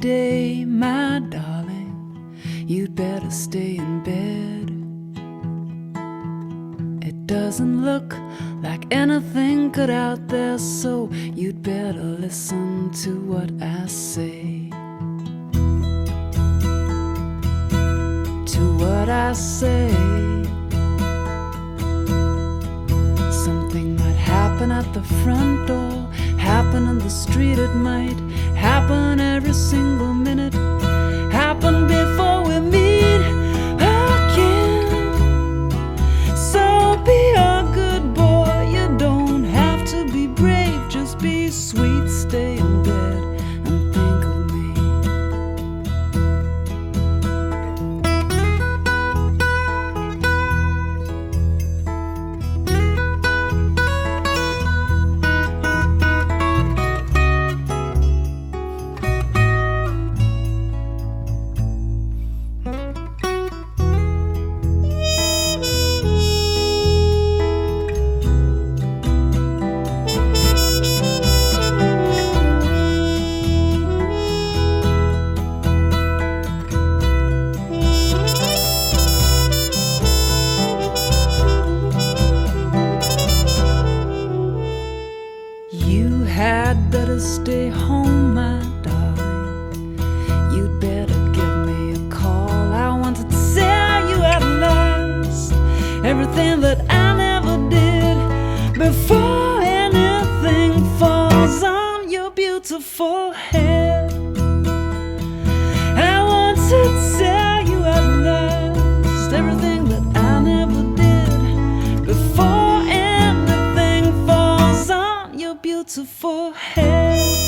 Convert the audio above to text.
day, my darling, you'd better stay in bed. It doesn't look like anything good out there, so you'd better listen to what I say. To what I say. Something might happen at the front door, happen in the street, it might happen every single minute, happen before we meet again. So be a good boy, you don't have to be brave, just be sweet, stay in bed and think of me. You had better stay home, my darling. You'd better give me a call. I want to tell you at last everything that I never did before anything falls on your beautiful head. I want to tell you at last everything that I never did before anything falls on your beautiful head.